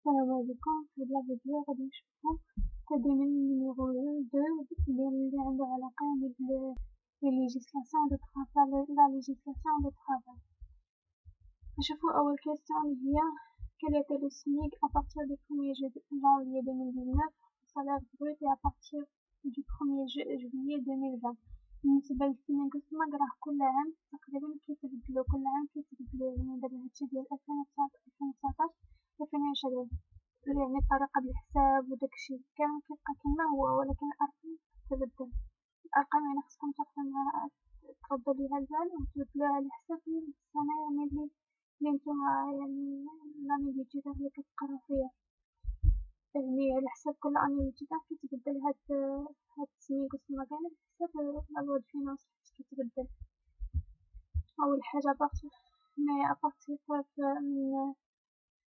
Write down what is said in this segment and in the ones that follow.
السلام عليكم. في هاد الفيديو غادي نشوفو تدريب نيميرو 2 اللي عندو علاقة بالليجيسلاسيون دو طرافاي. لا ليجيسلاسيون دو طرافاي. نشوفو أول كيستيون اللي هي quel était le SMIC à partir du 1er janvier 2019 salaire brut et à partir du 1er juillet 2020. بالنسبة للسميك والسمك راه كل عام تقريبا كيتبدلو، كل عام كيتبدلو، يعني دابا هادشي ديال 2019 2020 يعني الطريقة د الحساب وداكشي كامل كيبقى كيما هو، ولكن الأرقام كتبدل. الأرقام يعني خصكم تاخدو معاها تردو ليها البال وتبدلوها على حساب السنة يعني اللي نتوما يعني لاني اللي جيتا اللي كتقراو فيها، يعني على حساب كل أني اللي جيتا كيتبدل هاد السميك والسمك على حساب لا لوا د فينانس كيتبدل. أول حاجة هنايا أبارتيغ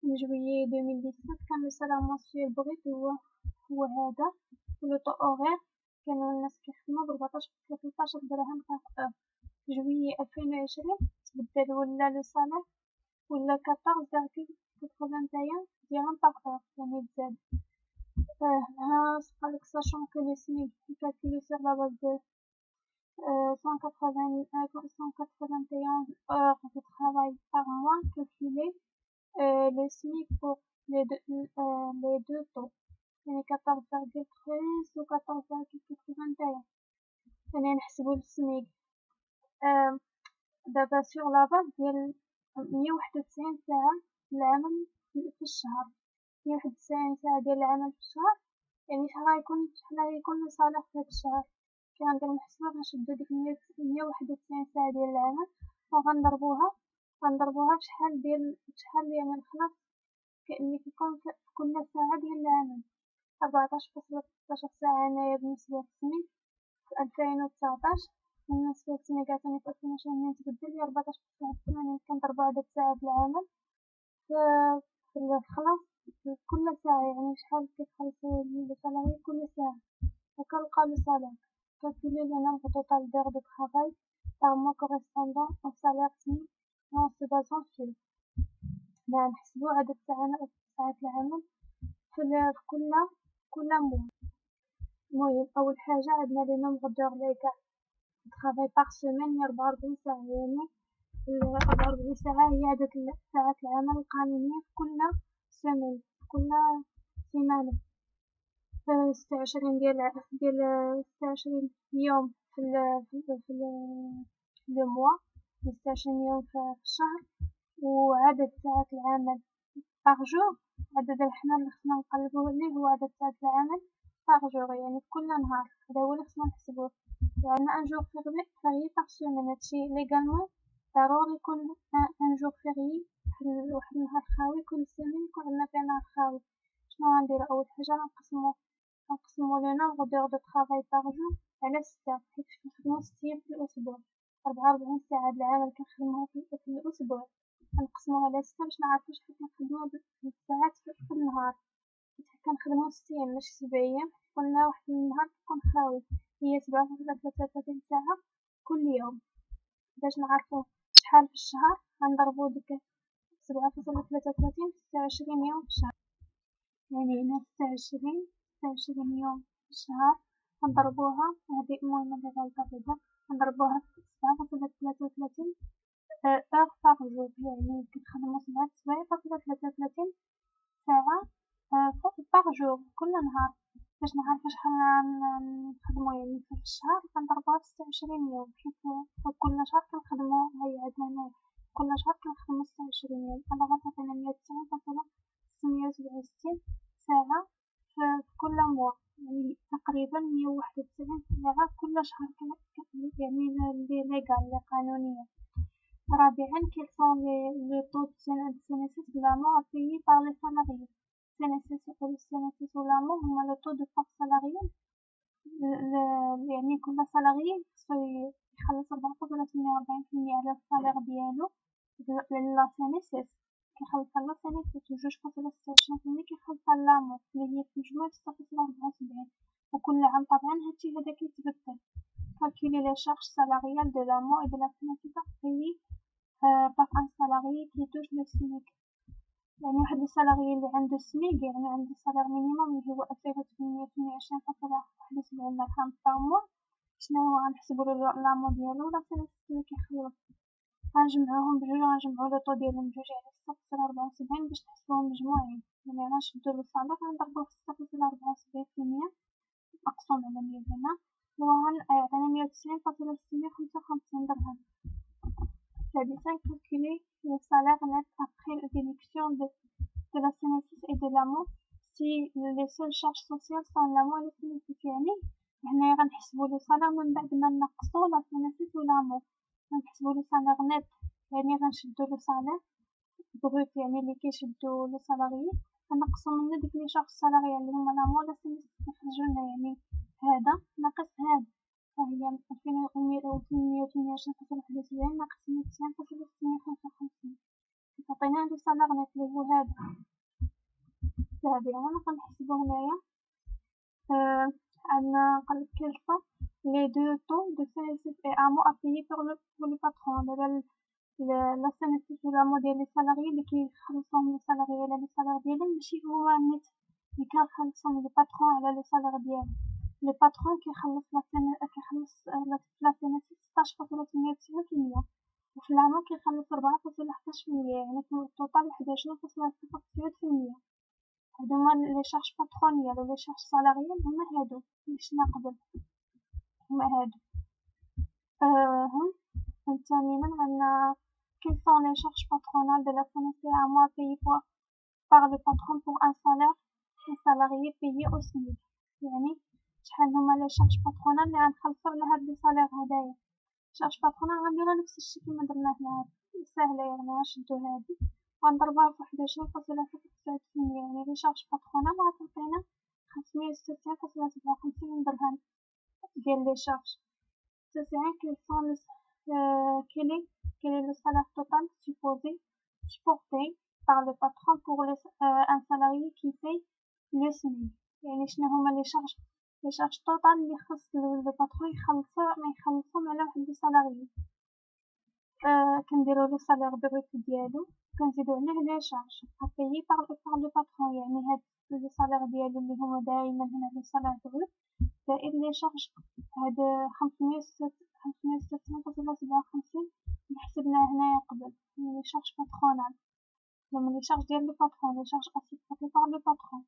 من جويي 2017 كان لو سالير منسيال بغيت هو هذا، ولو طو أوغير كانو الناس كيخدمو ب14.13 درهم باغ اور. جويي 2020 تبدل ولا لو سالير ولا 14.81 درهم باغ اور، يعني تزاد. هنا قالك sachant que le SMIC est calculé sur la base de 181 heures de travail par mois calculé le SMIC pour les deux taux, يعني 14.13 و 14.81. يعني نحسبو السميك دابا sur la base ديال 191 ساعة العمل في الشهر. 191 ساعة ديال العمل في الشهر، يعني شحال غيكون الصالح في هاد الشهر. كنقدرو نحسبو غنشدو ديك 191 ساعة ديال العمل وغنضربوها بشحال يعني الخلاص اللي كيكون في كل ساعة ديال العمل. 14.13 ساعة هنايا بالنسبة للسميك في 2019، بالنسبة للسميك عاوتاني في 2020 تبدل لي 14.81. كنضربو عدد ساعات العمل في الخلاص كل ساعة، يعني شحال كيتخلص لو سالاري كل ساعة، وكنلقاو لو سالير. Calculer le nombre total d'heures de travail par mois correspondant au salaire SMIC en se basant sur نحسبو عدد ساعات العمل في كل موا. المهم أول حاجة عندنا لو نومبر دور ليغال دو طرافاي باغ سيمين هي 44 ساعة، يعني 44 ساعة هي عدد ساعات العمل القانونية في كل سيمين، كل سيمانة. 26 26 يوم في لو موا، 26 يوم في الشهر. وعدد ساعات العمل باغ جور، عدد حنا اللي خصنا نقلبوه ليه هو عدد ساعات العمل باغ جور، يعني في كل نهار، هذا هو اللي خصنا نحسبوه. وعندنا ان جور فيغي باغ سيمين، هادشي ليغالمون ضروري يكون ان جور فيغي، واحد النهار خاوي كل سيمين يكون عندنا فيه نهار خاوي. شنو غنديرو؟ أول حاجة غنقسمو لو نومبر دور دو طرافاي باغ جور على 6، حيت كنخدمو 6 أيام في الأسبوع. 44 ساعة د العمل كنخدموها في الأسبوع، غنقسموها على 6 باش نعرفو شحال كنخدمو بالساعات في النهار. حيت كنخدمو 6 أيام ماشي 7 أيام، قلنا واحد النهار كيكون خاوي، هي 7.33 ساعة كل يوم. باش نعرفو شحال في الشهر غنضربو ديك 7.33 في 26 يوم في الشهر، يعني هنا 26 يوم في الشهر غنضربوها. هادي المهم هادي غلطة بعدا، غنضربوها في 7.33 heure par jour، يعني كنخدمو 7.33 ساعة par jour كل نهار. باش نعرفو شحال نخدمو يعني في الشهر كنضربوها في 26 يوم، حيت كل شهر كنخدمو، هاي عندنا هنايا كل شهر كنخدمو 26 يوم، أنا غتعطينا 190.667 ساعة في كل موا، يعني تقريبا 191 ساعة كل شهر، يعني لي ليغال لي قانونية. رابعا quels sont les taux de CNSS de l'AMO payés par les salariés. CNSS والAMO هما لو طو دو فورس سالاريال، يعني كل سالاري خصو يخلص 4.48% على السالير ديالو. لا CNSS كيخلصها لا CNSS و 2.26% كيخلصها لامو اللي هي في المجموع 6.74، وكل عام طبعا هادشي هذا كيتبدل. Calculer les charges salariales de l'AMO et de la CNSS payées par un salarié qui touche le SMIC. يعني واحد السالاري اللي عنده سميك يعني عنده سالار مينيموم اللي هو 2821.71 درهم باغ موا، شنو هو غنحسبولو لامون ديالو ولا اللي كيخلص، غنجمعوهم بجوج غنجمعو لو طو ديالهم بجوج على 6.74 باش نحسبوهم مجموعين، يعني غنشدو لو صالير غنضربوه في 6.74% مقسوم على 100 هنا هو غيعطينا 190.655 درهم. La dessin calculer le salaire net après la déduction de la sénéfice et de l'amont si les seules charges sociales sont l'amont et la sénéfice يعني هنايا غنحسبو لو صالير من بعد ما نقصو لا sénéfice و l'amont غنحسبو لو صالير نت يعني غنشدو لو صالير بروت يعني اللي كيشدو لو سالاريي غنقصو منو ديك لي شارج سالاريال اللي هما لامون ولا sénéfice كيخرجو لنا يعني هذا ناقص هذا فهي 2828.71 ناقص 190.655 كتعطينا لو صالير نت اللي هو هذا هادي أنا غنحسبو هنايا عندنا قالك quels sont les deux taux de CSF et AMO à payer pour le patron دابا لا CSF و l'AMO ديال لي سالاريي اللي كيخلصوهم لي سالاريي على لي سالير ديالهم ماشي هو النت اللي كنخلصهم لي باترون على لو سالير ديالو لو باترون كيخلص لا CSF 16.8% وفي العام كيخلص 4.11% يعني في التوتال 11.09%. هادو هما لي شارج باترونيال و لي شارج سالاريال هما هادو لي شفنا قبل هما هادو. ثانيا عندنا quels sont les charges patronales de la CNSA à mois payées par le patron pour un salarié payé au SMIC يعني شحال هما لي شارج باترونال اللي غنخلصو على هاد لي صالير هدايا شارج باترونال غنديرو نفس الشي كيما درنا هنا ساهلة يعني غنشدو هادي غنضربوها في 21.93% يعني لي شارج باترونال غتعطينا 596.57 درهم ديال لي شارج. quel est le salaire total supporté par le patron pour un salarié qui paye le SMIC يعني شنو هما لي شارج توتال اللي خص لو باترون ما يخلصهم على واحد السالاري كنديرو لو سالير بروت ديالو كنزيدو عليه لي شارج ابيي بار لو باترون يعني هاد لو سالير ديالو اللي هما دايما هنا لو سالير بروت زائد لي شارج هاد 596.57 اللي حسبناه هنايا قبل لي شارج باترونال هما لي شارج ديال لو باترون لي شارج اسيبوتي بار لو باترون.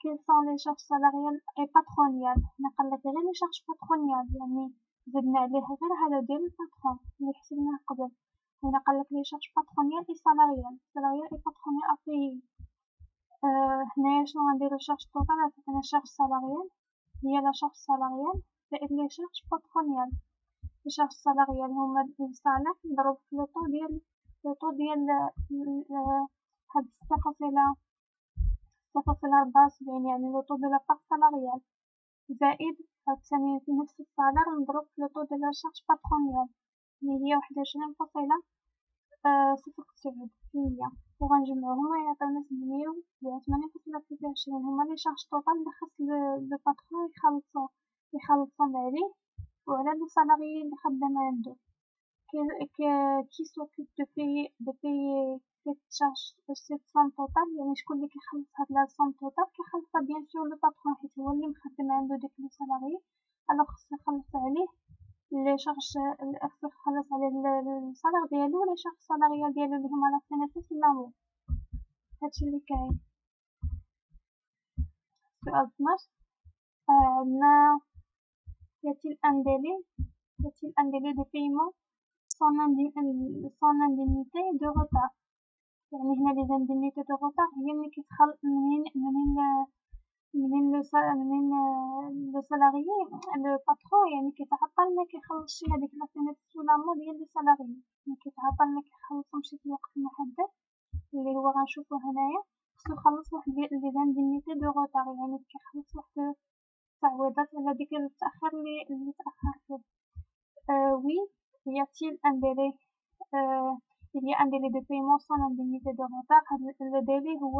quels sont les charges salariales et patronales هنا قالك غير لي شارج باترونيال يعني زدنا عليه غير هذا ديال الباترون اللي حسبناه قبل هنا قالك لي شارج باترونيال اي سالاريال اي باترونيال ابيي هنايا شنو غنديرو شارج توتال عطاتنا شارج سالاريال هي لا شارج سالاريال زائد لي شارج باترونيال لي شارج سالاريال هما السالير مضروب في لو طو ديال هاد 6.74 يعني لو طو دو لا بار سالاريال زائد هاد ثاني نفس السالير مضروب في لو طو دو لا شارج باترونيال اللي هي 21.09% وغنجمعوهم يعطيونا 787.23 هما لي شارج توتال اللي خاص لو باترون يخلصهم عليه وعلى لو سالاري اللي خدام عندو qui s'occupe de payer cette charge cette somme totale يعني شكون اللي كيخلص هاد لا somme totale كيخلصها بيان سور لو باترون حيت هو اللي مخدم عنده ديك لو سالاري الوغ خصو يخلص عليه لي شارج خصو يخلص عليه السالير ديالو و لي شارج سالاريال ديالو اللي هما لا سينيفيس و لامون هادشي اللي كاين. سؤال 12 عندنا y a-t-il un délai de paiement sans indemnité de retard يعني هنا لي زانديميتي دو روتار هي ملي كيتخلص منين لو سالاريي لو باترون يعني كيتعطل ما كيخلصش هذيك لا سينيفيس و لامون ديال لو سالاريي ملي كيتعطل ما كيخلصهمش في الوقت المحدد اللي هو غنشوفو هنايا خصو يخلص واحد لي زانديميتي دو روتار يعني كيخلص واحد التعويضات على ديك التأخير اللي تأخر فيه. oui y a-t-il un délai il y a un délai de paiement sans indemnité de retard le délai هو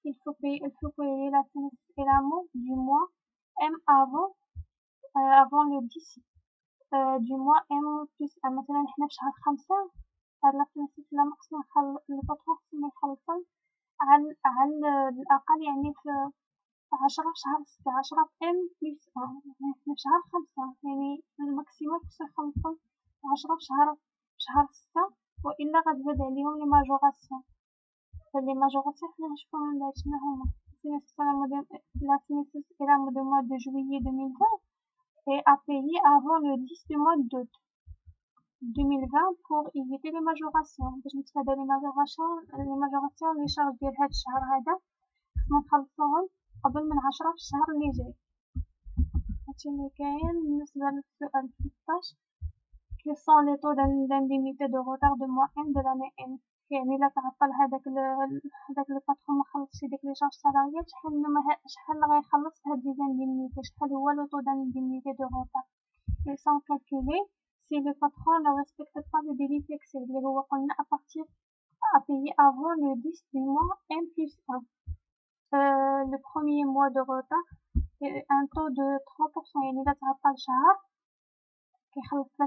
il faut payer la sénéfice et l'amont du mois M avant le 10 du mois M plus مثلا حنا في شهر 5 هاد لا sénéfice لا خصنا الباترون خصنا يخلصها على الأقل يعني في 10 في شهر 6 10 في M plus 1 يعني في شهر 5 يعني الماكسيموم خصو يخلصو 10 في شهر 6 وإلا غتزاد عليهم لي ماجوراسيون لي ماجوراسيون حنا نشوفو من بعد شنو هما la CNSS est là du mois de juillet 2020 et a payé avant le 10 du mois d'août 2020 pour éviter les majorations باش نتفادى les majorations لي شارج ديال هاد الشهر هذا خصنا نخلصوهم قبل من 10 في الشهر اللي جاي هادشي اللي كاين بالنسبة للسؤال 16 quels sont les taux d'indemnité de retard de mois M de l'année M يعني إلا تعطل هداك لي باترون مخلصش ديك لي شارج سالاريال شحال غيخلص في هاد لي زانديمنيتي شحال هو لو طو d'indemnité de retard ils sont calculés si le patron ne respecte pas le délai fixé اللي هو قلنا à partir à payer avant le 10 du mois M plus 1 le premier mois de retard est un taux de 3% يعني إلا تعطل شهر كيخلص 3%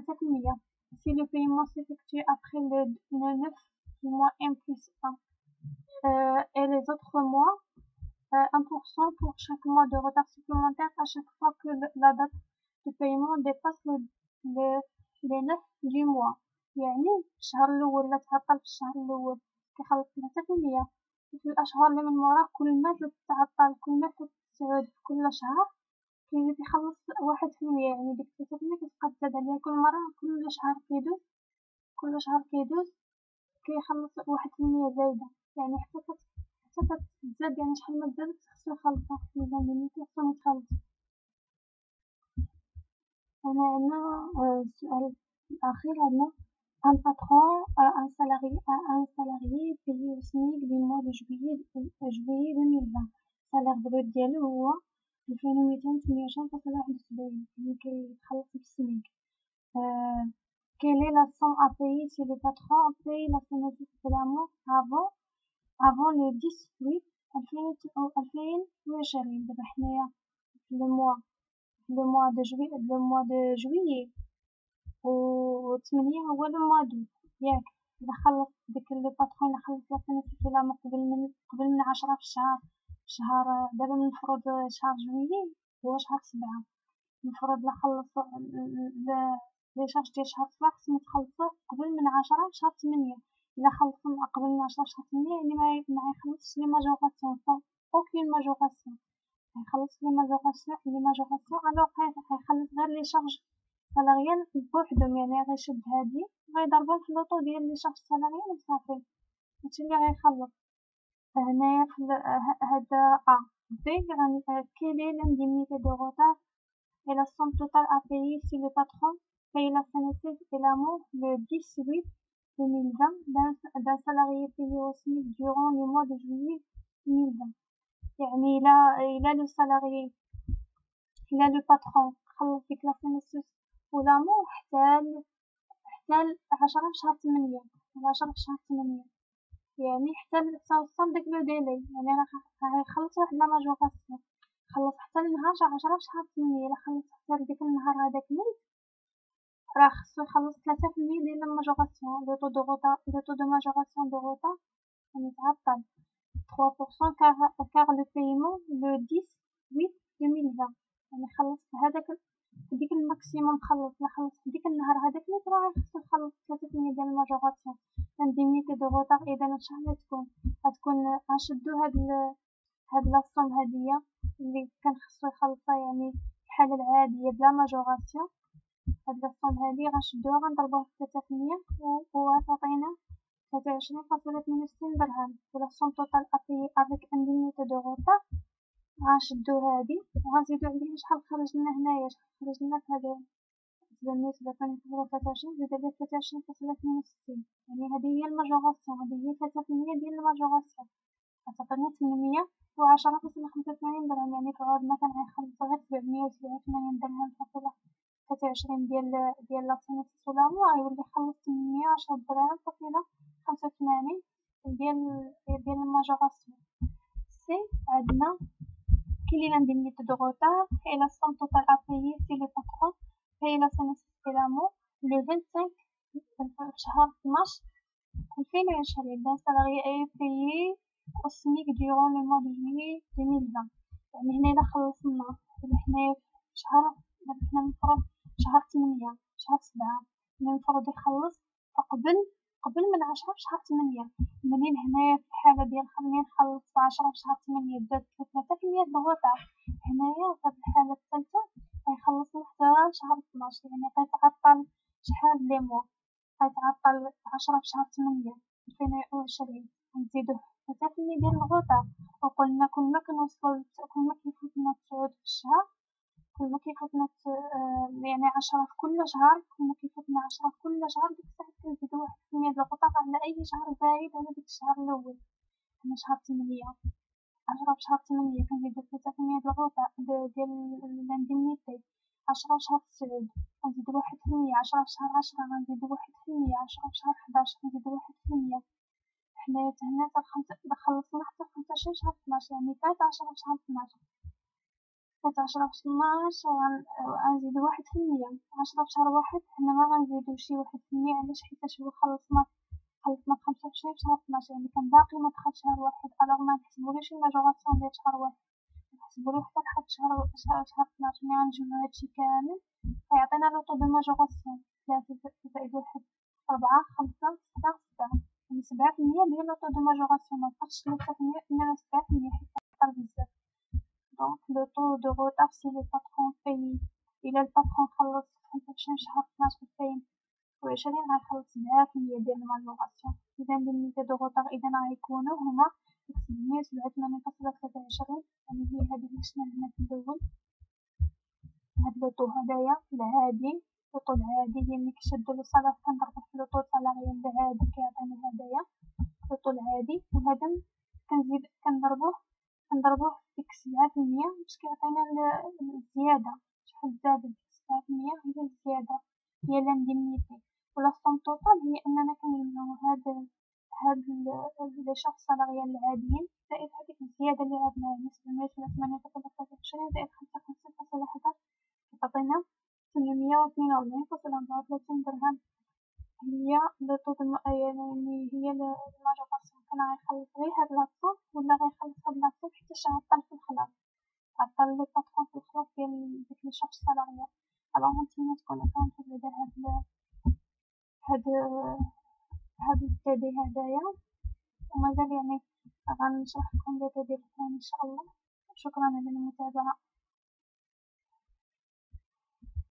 si le paiement s'effectue après le 9 du mois M plus 1 et les autres mois 1% pour chaque mois de retard supplémentaire à chaque fois que la date de paiement dépasse les 9 du mois يعني الشهر الأول إلا تعطل في الشهر الأول كيخلص 3% في الأشهر اللي من وراه كل ما تعطل كل ما تسعود في كل شهر كيزيد يخلص 1% يعني ديك 3% كتبقى تزاد عليها كل مرة كل شهر كيدوز كيخلص 1% زايدة يعني حتى كتزاد يعني شحال ما تزادت خصو يخلصها لازم خصهم يتخلص هنا عندنا السؤال الأخير عندنا un patron a un salarié payé au SMIC du mois de juillet 2020 salaire brut ديالو هو 2228.71 يعني كيتخلص بالسميك quelle est la somme à payer si le patron paye la CNSS de l'amour avant le 10/8/2020 دابا حنايا في le mois de juillet و 8 هو لو موا دوت ياك إلا خلص ديك لو باترون إلا خلص لا CNSS de l'amour قبل من 10 في شهر دابا المفروض شهر جويي هو شهر 7 المفروض إلا خلص لي شارج ديال شهر 7 خصهم يتخلصو قبل من 10 في شهر 8 إلا خلصهم قبل من 10 في شهر 8 يعني ما يخلصش لي ماجوراسيون aucune majoration يخلص لي ماجوراسيون الوغ غيخلص غير لي شارج سالاريال بوحدهم يعني غيشد هادي غيضربهم في لوطو ديال لي شارج سالاريال وصافي هادشي اللي غيخلص هنايا في هذا B quelle est l'indemnité de retard et la somme totale à payer si le patron paye la CNSS et l'AMO le 10/8/2020 d'un salarié payé au SMIC durant le mois de juillet 2020 يعني إلا لو salarié إلا لو patron خلص ديك لا CNSS و l'AMO حتى 10 في شهر 8 يعني حتى توصل داك لو ديلي يعني راه غيخلص واحد لا ماجوراسيون خلص حتى لنهار 10 في شهر 8 إلا خلص حتى لديك النهار هذاك نيت راه خصو يخلص 3% ديال الماجوراسيون لو طو دو ماجوراسيون دو روتار يعني تعطل 3% car le paiement le 10/8/2020 يعني خلص هذاك ديك الماكسيموم خلص ديك النهار هذاك نيت راه خصو يخلص 3% ديال الماجوراسيون l'indemnité de retard إذا شحال غتكون غنشدو هاد لاصوم هادية اللي كان خصو يخلصها يعني الحالة العادية بلا ماجوراسيون هاد لاصوم هادي غنشدوها غنضربوها في 3% وغتعطينا 23.62 درهم و لاصوم توتال أبيي افيك indemnité de retard غنشدو هادي وغنزيدو عليها شحال خرج لنا هنايا في هاد بالنسبة كانت 23 زيد عليها 23.62 يعني هذه هي الماجوراسيون هذه هي 3% ديال الماجوراسيون غتعطينا 810.85 درهم يعني في العوض ما كان غيخلص غير 787 درهم فاصلة 23 ديال لا CNSS و l'AMO غيولي يخلص 810 درهم فاصلة 85 ديال الماجوراسيون سي عندنا كاين l'indemnité de retard et la somme totale à payer si le patron paye la CNSS et l'AMO le 25 شهر 12 2020 d'un salarié est payé au SMIC durant le mois de juillet 2020. يعني هنا إلا خلصنا حنايا في شهر، حنا المفروض شهر 8 شهر 7 حنا المفروض يخلص قبل من 10 في شهر 8. منين هنايا في الحالة ديال خليني نخلص في 10 في شهر 8 دات 3% ضغوطات. هنايا في هاد الحالة الثالثة غيخلصنا حتى شهر 12، يعني غيتعطل شحال لي موا، غيتعطل 10 في شهر 8 2020 غنزيدوه 3% ديال الغوطة. وقلنا كل ما كنوصلو كل ما كيفوتنا 9 في الشهر، كل ما كيفوتنا يعني 10 في كل شهر، كل ما كيفوتنا 10 في كل شهر ديك الساعة كنزيدو 1% ديال الغوطة على أي شهر زايد على ديك الشهر الأول. حنا شهر 8 10 في شهر 8 كنزيدو 3% ديال الغوطة ديال الانديمنيتي. 10 في شهر 9 غنزيدو 1%، 10 في شهر 10 غنزيدو 1%، 10 في شهر 11 غنزيدو 1%. حنايا تا هنا خلصنا حتى 25 شهر 12، يعني فات 10 في شهر 12، فات 10 في 12 غنزيدو 1%. 10 في شهر 1 حنا ما غنزيدو شي 1%، علاش؟ حيتاش هو خلصنا في 25 في شهر 12، يعني كان باقي ما دخل شهر 1. ألوغ منحسبولوش الماجوراسيون ديال شهر 1، نحسبولو حتى لحد شهر 12. ملي غنجمعو هادشي كامل غيعطينا لو طو دو ماجوراسيون 3.1، 4، 5، 6، 7، يعني 7% ديال لو طو دو ماجوراسيون، مبقاتش 3%، إنما 7% حيت كتر بزاف. دونك لو طو دو غوطار سي لي باترون بايي. إلا الباترون خلص في 25 شهر 12 2020 غيخلص 7% ديال الماجوراسيون. إذا ليميتي دو غوطار إذا غيكونو هما 787.23، يعني هي هادي لي شفنا هنا في الأول. هاد لو طو هدايا العادي، لو طو العادي هي ملي كنشدو لو صالير كنضربو في لو طو سالاريال العادي كيعطينا هدايا لو طو العادي، وهذا كنضربوه في ديك 7% باش كيعطينا الزيادة. شحال زادت ديك 7% هي الزيادة هي لانديمنيتي. ولا سوم توطال هي أننا كنجمعو هاد لي شارج سالاريال العاديين زائد هاديك الزيادة اللي عندنا، يعني 788.23 زائد 55.11 كتعطينا 842.34 درهم. هي لو طو يعني هي الماجوراسيون. كان غيخلص غير هاد لاصون ولا غيخلص هاد لاصون حيتاش عطل في الخلاص، عطل لي باترون في الخلاص ديال ديك لي شارج سالاريال. ألوغ نتمنى تكونو فهمتو بعدا هاد الديتاي هدايا، ومازال يعني غنشرح لكم ديتاي ديال الثاني إن شاء الله. شكرا على المتابعة.